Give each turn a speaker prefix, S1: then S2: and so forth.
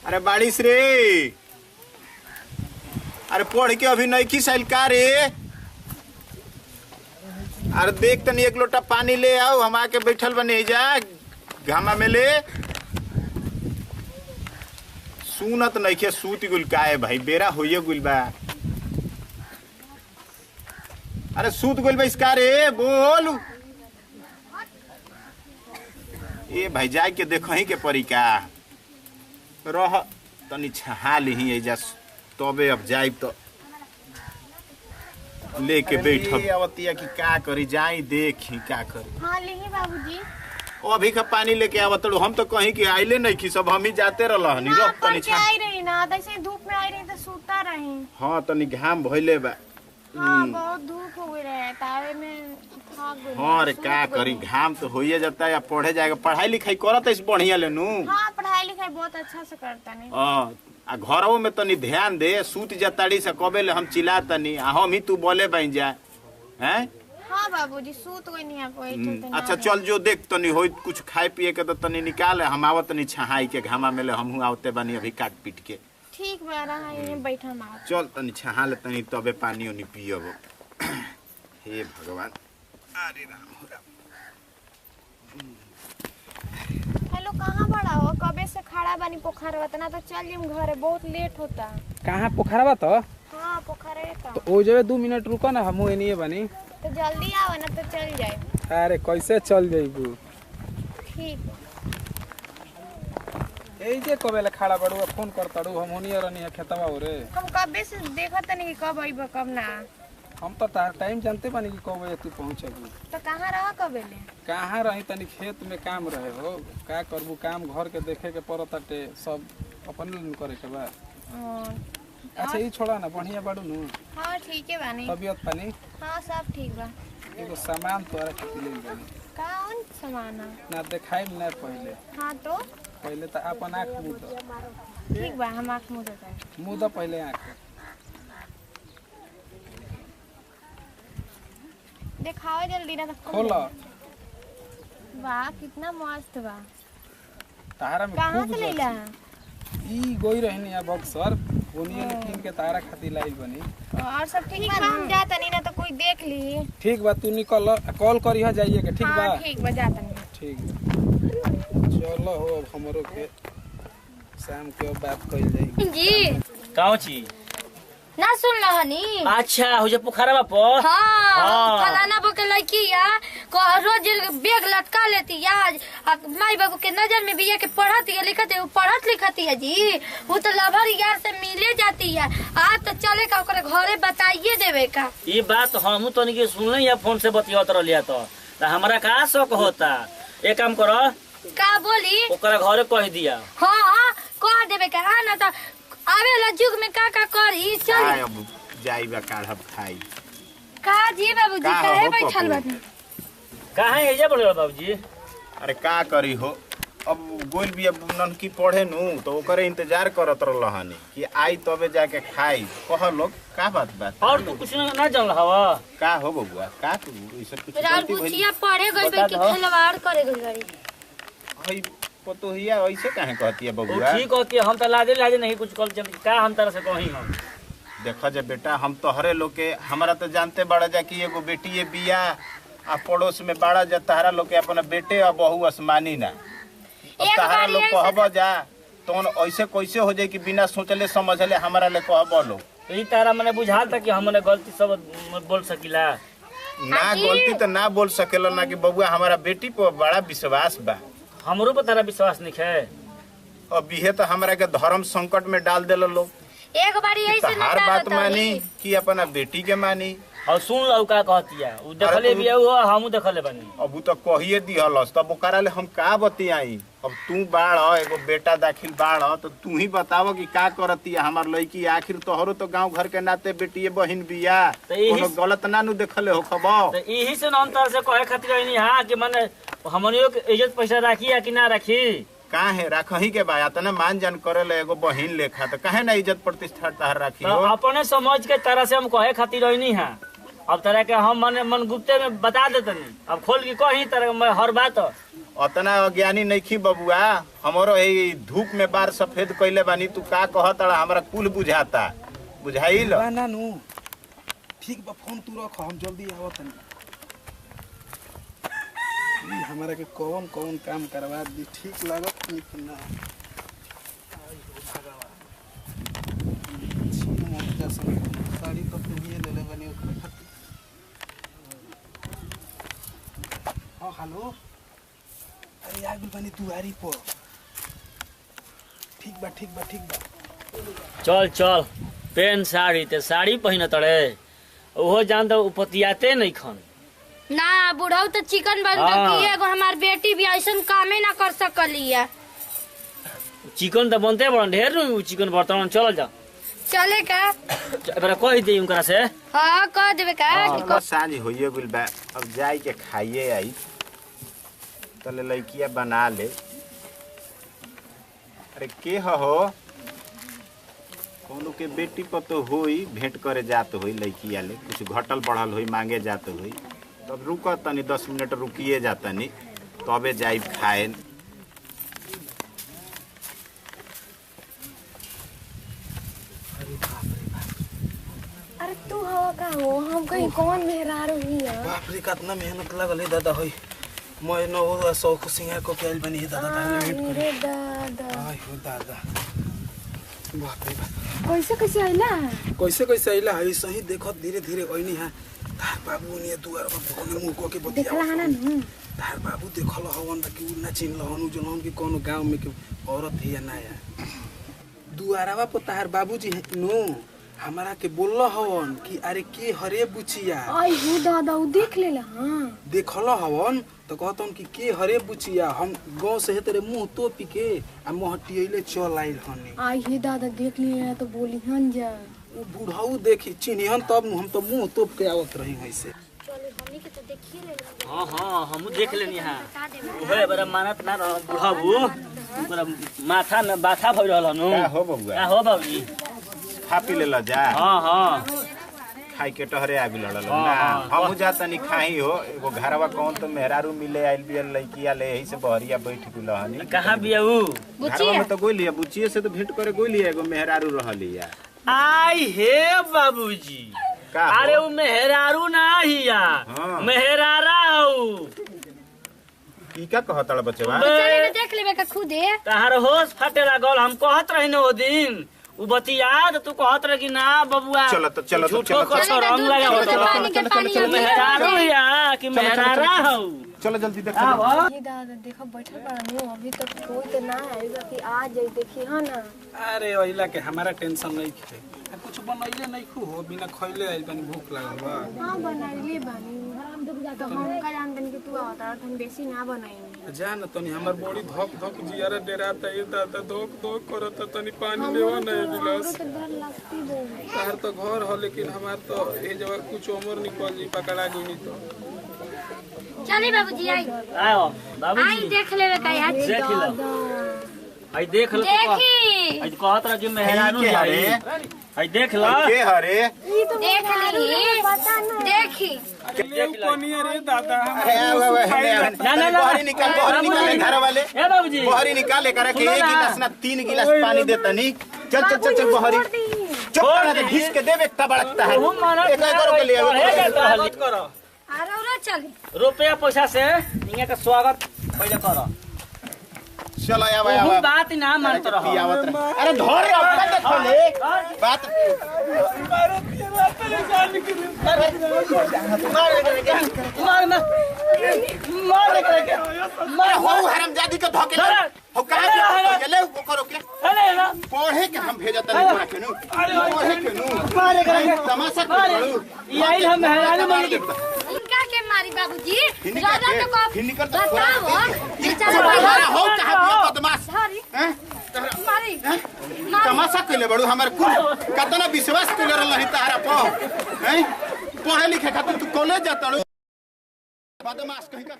S1: अरे बारिश रे, अरे पढ़ के अभी नहीं की साइल का रे। अरे देख तनी एक लोटा पानी ले आओ, हम आके बैठल बने जा घामा में ले। सुनत नहीं के सूत गुल का है भाई, बेरा होइए गुल बा। अरे सूत गुल बा इसका रे, बोल। ए भाई जाए के देखो ही के परी का रह तनी छहा ली एजा, तबे अब जाई तो लेके बैठब आवतिया कि का करी, जाई देखी का करी।
S2: हाँ ली बाबूजी।
S1: ओ अभी का पानी लेके आवत, हम तो कहीं कि आइले नहीं कि सब हम ही जाते रहलहनी।
S2: हाँ, तनी छा आई रही ना, ऐसे धूप में आई रही तो सूता रही।
S1: हाँ तनी घाम भइले बा।
S2: हाँ बहुत धूप हो गई रहे, तावे में थक गई।
S1: हाँ रे का करी, घाम तो होइए जाता है। पढ़े जाएगा, पढ़ाई लिखाई करत है बढ़िया लेनू।
S2: हाँ पढ़ाई लिखाई बहुत अच्छा से करता नहीं।
S1: आ घरों में तनी ध्यान दे, सूत जताड़ी से कबे ले हम चिल्ला तनी, हम ही तू बोले बन जा हैं।
S2: हाँ बाबूजी सूत कोई नहीं आप।
S1: अच्छा चल जो देख तनी होई कुछ खाए पिए के तो तनी निकाल, हम आवत तनी छहाई के घामा में ले, हमहू आवते बानी अभी काट पीट के।
S2: ठीक बा रहा है बैठा मार।
S1: चल तनी छहा ले तनी, तबे पानी ओनी पियब। हे भगवान, अरे राम राम।
S2: हेलो कहाँ बड़ा हो, कबे से खड़ा बानी पोखरवा, तना तो चल जिम घरे, बहुत लेट होता।
S3: कहाँ पोखरवा तो?
S2: हाँ पोखरे
S3: तो ओ जगह 2 मिनट रुको ना, हमहू एनिए बानी।
S2: तो जल्दी आओ ना तो चल जाए।
S3: अरे कैसे चल जाइबू?
S2: ठीक
S3: ए जे कबेले खड़ा बड़ू, फोन करताड़ू, हम होनिए रहनी है खेतवा रे।
S2: हम कबे से देखत नहीं कि कब आइबा कब ना।
S3: हम तो तार टाइम जानते बानी कि कब बजे तू पहुंचबू।
S2: तो कहाँ रहा कबेले?
S3: कहाँ रही, तनी खेत में काम रहे हो। का करबू, काम घर के देखे के पड़ताटे, सब अपन करे के बा। अच्छा ई छोड़ा ना, बढ़िया बाड़ू नु।
S2: हाँ ठीक है बानी।
S3: तबियत पानी?
S2: हाँ सब ठीक बा।
S3: एगो सामान तोरा खातिर ले बानी।
S2: कौन सामान है?
S3: ना देखाई ना पहले।
S2: हाँ तो
S3: पहले तो अपन आँख मुद।
S2: ठीक बा, हम आँख मुँह देता है।
S3: मुद पहले आँख
S2: दिखाओ जल्दी ना तो
S3: खोल।
S2: वाह कितना मस्त बा।
S3: तारा में
S2: कहाँ
S3: खूब
S2: से लेला?
S3: ई गोई रहनी है बक्सर, ओनिए किन के तारा खातिर लाई बनी।
S2: और सब ठीक बा, हम जाता नहीं ना तो कोई देख ली।
S3: ठीक बा, तू निकल, कॉल करिहा जाइए के। ठीक बा?
S2: हाँ ठीक बा, जाता नहीं।
S3: ठीक बा, चलो हो अब हमरो के शाम के बात कइल जाई।
S4: जी
S5: कहाँ छी?
S4: ना सुन लहनी।
S5: अच्छा हो जा पोखरवा पर।
S4: हाँ फलाना बो के लड़की या रोज बैग लटका लेती है, माई बाबू के नजर में भी के पढ़ती है लिखती है, पढ़त लिखती है जी। वो तो लभर यार से मिले जाती है, आज तो चले का ओकरे घरे बताइए देवे का।
S5: ये बात हम तो नहीं सुन या फोन से बतियात रहलिया तो हमारा का शौक होता। एक काम करो,
S4: का बोली
S5: ओकरा घरे कह दिया।
S4: हाँ कह देवे का, ना तो आवे वाला युग में का करी। चल
S1: अब जाइबा काढ़ब खाई।
S4: का जी बाबूजी
S1: का
S4: काहे
S1: हो
S4: बैठल
S1: पप्पू?
S4: बानी?
S5: कहाँ है बोले बाबूजी?
S1: अरे का करी हो, अब गोल भी अब ननकी पढ़े नु तो ओकरे इंतजार करत रहलहनी कि आई तबे जाके खाई। कह लोग का बात बात
S5: और तू कुछ ना जानल हवा?
S1: का हो बबुआ, का तू ई सब कुछ
S4: रात
S1: गलती भइल?
S4: बुचिया पढ़े गई
S5: बता
S4: कि
S5: दो।
S4: खिलवाड़ करे गई गाड़ी।
S1: हई पतोहिया ऐसे काहे कहती है
S5: वो
S1: बबुआ?
S5: ठीक होती है, हम तो लाजे नहीं कुछ कल चल का हम तरह से कही हम।
S1: देखो जे बेटा, हम तोहरे लोग के, हमारा तो जानते बड़ा जा कि एगो बेटी ये बिया आ पड़ोस में बड़ा जा, तहरा लोग के अपना बेटे और बहू आसमानी ना। अब
S4: एक
S1: तहरा
S4: बार
S1: लोग
S4: ये
S1: कहब जा तो ऐसे कैसे हो जाए कि बिना सोचले समझले हमारा ले कहब लोग।
S5: तो ई तारा मैंने बुझा था कि हमने गलती सब बोल सकीला।
S1: ना गलती तो ना बोल सकेला ना कि बबुआ हमारा बेटी पर बड़ा विश्वास बा।
S5: हमरो पर तारा विश्वास नहीं है।
S1: अब ये तो हमरा के धर्म संकट में डाल देला लोग।
S4: एक बारी
S1: कि
S4: ऐसे
S1: तो हर बात मानी कि अपना बेटी के मानी।
S5: और सुन लो का कहती है, उ देखले भी हो, हमहू देखले बानी।
S1: अब उ तो कहिए दिहलस, तब ओकरा ले हम का बतियाई। अब तू बाढ़ एगो बेटा दाखिल बाढ़, तो तू ही बताव कि का करती है हमार लड़की। आखिर तोहरो तो गांव घर के नाते बेटी बहिन बिया,
S5: तो यही-
S1: कोनो गलत ना नु देखले हो खबर।
S5: तो यही से हम तरह से कहे खातिर नहीं हाँ कि मैंने हमनियो के इज्जत पैसा राखी या कि ना राखी।
S1: काहे राखही के बा, तना मान जान करे ले एगो बहिन लेखा, तो काहे ना इज्जत प्रतिष्ठा तहर राखी
S5: तो
S1: हो।
S5: अपने समझ के तरह से हम कहे खातिर नहीं है। अब तरह के हम मन गुप्ते में बता देते नहीं, अब खोल के कही तरह मैं हर बात
S1: अतना अज्ञानी नइखी बबुआ। हमरो ई धूप में बार सफेद कइले बानी, तू का कहत हमरा कुल बुझाता। बुझाइल
S3: ना नु ठीक बा, फोन तू रख, हम जल्दी आवत हनी। हमारा के कौन कौन काम करवा दी, ठीक लागत नहीं कि ना। साड़ी तो तुहिए ले ले बनी ओकरे खातिर। हाँ हेलो, अरे आ गइल बनी दुआरी पर। ठीक बा ठीक बा ठीक बा।
S5: चल चल, पेन साड़ी ते साड़ी पहिन तड़े, ओहो जान तो उपतियाते नहीं खन
S4: ना। बुढ़ऊ तो चिकन बन रखी है, हमार बेटी भी ऐसा कामे ना कर सकली है।
S5: चिकन तो बनते बड़न ढेर नु चिकन बर्तन। चल जा,
S4: चले का
S5: एबार कह दे उनकरा से।
S4: हाँ कह देवे का।
S1: साँझ होइए गइल बा, अब जाई के खाइए आई तले लइकिया बना ले। अरे के हो कोनो के बेटी पर तो होई, भेंट करे जात होई लइकिया ले, कुछ घटल बढ़ल होई, मांगे जात होई। तब रुक तनी 10 मिनट रुकिए जातनी, तबे जाई खाए।
S2: अरे तू हवा का हो, हम कहीं कौन मेहरारू ही है।
S3: बाप रे कितना मेहनत लागल है दादा। होई मैं न हो शौक सिंगार को कैल बनी है दादा।
S2: अरे दादा,
S3: आय हो दादा, बाप रे बाप।
S2: कैसे कैसे आइला?
S3: कैसे कैसे आइला है सही देखत धीरे धीरे ओइनी है। तार बाबू ने दुआर पर कोने मुंह को के बतिया
S2: देखला है ना नु।
S3: तार बाबू देखल हवन कि उ ना चिन्ह हनु जनम कि कोनो गांव में के औरत है या ना है। दुआरवा पर तार बाबूजी है नु हमारा के बोलल हवन कि अरे के हरे बुचिया।
S2: आई हो दादा, उ देख लेला। हां
S3: देखल हवन तो कहतन कि के हरे बुचिया, हम गांव से तेरे मुंह तोपी के आ महटियले चल आइल हनी।
S2: आई हे दादा, देख लिए तो बोली हन जा।
S3: उ बुढ़ाऊ देखी चिन्हन तब हम तो मुंह तोप के आवत रही वैसे।
S4: चले हमनी के तो देखिए ले।
S5: हां हां हम देख लेनी हां। ओहे बड़ा मानत ना रह बुढ़ाबू, बड़ा माथा में बाथा भइ रहल नु।
S1: का हो बबुआ?
S5: का हो बाबूजी?
S1: खा पी लेला जा।
S5: हां हां,
S1: खाई के टहरे आ भी लड़ल ना। हम जातनी खाई हो, एगो घरवा कौन तो मेहरारू मिले आइल बिया लइकिया ले, यही से बहरिया बैठ गुल हनी।
S5: कहां बिया उ?
S1: घरवा में तो गोलिया बुचिए से तो भेंट करे गोलिया, एगो मेहरारू रहलिया।
S5: आई हे बाबूजी,
S1: का हो?
S5: अरे उ मेहरारू ना हिया,
S1: हाँ।
S5: मेहरारा हऊ।
S1: की का कहतड़ बचवा?
S4: चले के देख लेबे का खुदे।
S5: तहार होश फाटे लागल, हम कहत रही न ओ दिन उ बतिया तो तू कहत रह कि ना बबुआ
S1: चलो तो चलो तो
S5: झूठो
S1: चलो
S5: को
S1: चलो
S5: रंग लगा हो।
S1: चलो
S5: मेहरारू या कि मेहरारा हऊ?
S1: चलो जल्दी देख।
S2: ये दादा देखो बैठल बड़ा नु, अभी तक कोई तो ना आएगा कि आ जाई। देखी है ना।
S3: अरे ओइला के हमारा टेंशन नहीं खे, कुछ बनैले नहीं खू हो, बिना खइले आइल बनी, भूख लागल बा।
S2: हां बनाइले बानी, तो हम का जान बनी कि तू आवता, हम बेसी ना बनाई।
S3: जान तनी हमर बॉडी धक धक जियारा डेराता है दादा, धक धक करता, तनी पानी लेवा नहीं गिलास।
S2: तो डर लगती हो।
S3: तार तो घर हो लेकिन हमार तो ए जगह कुछ उम्र निकल जी, पकड़ा गई तो।
S4: चली बाबूजी आई।
S5: आओ
S4: आई
S5: बाबूजी
S4: देख लेबे का यार।
S5: देख लो, आई देख लो।
S4: देखी
S5: आई कहत रह कि मेहरारू
S1: के
S5: जाई।
S1: हरे?
S5: आई देख लो,
S1: के हरे?
S4: देख ली, देखी
S3: कोनिए रे दादा
S5: ना ना ना
S1: बहरी निकाल घर वाले।
S5: ए बाबूजी
S1: बहरी निकाले करे के 1 गिलास ना 3 गिलास पानी देतनी। चल चल चल चल बहरी। चुप कर, घिस के देवे एकटा बड़कता है।
S5: तुम मानो
S1: एक करो के लिए
S3: मत करो।
S4: अरे उरा चली।
S5: रुपया पैसा से इनके का स्वागत पहले करो।
S1: चलो आवा
S5: वो
S1: आवा
S5: बात ना मानत रहो।
S1: अरे धर रे अपना देखो ले बात। मार हो हरामजादी के धोखे हो कहां गेले वो करो के पढ़े के हम भेजत नहीं तोरा केनु पढ़े केनु मारे करे तमाशा करू
S5: ई आइल हम मेहरारू मार के
S4: इनका के मारी बाबूजी।
S1: हिनिकर तो
S4: बताओ
S1: बेचारा हो कहां बदमाश हैं
S4: मारी
S1: तमाशा कइले बड़ू हमर कुल कतना विश्वास कइले रहल तारा पर हैं पढ़े लिखे खातिर तू कॉलेज जातड़ू बदमाश कहीं का।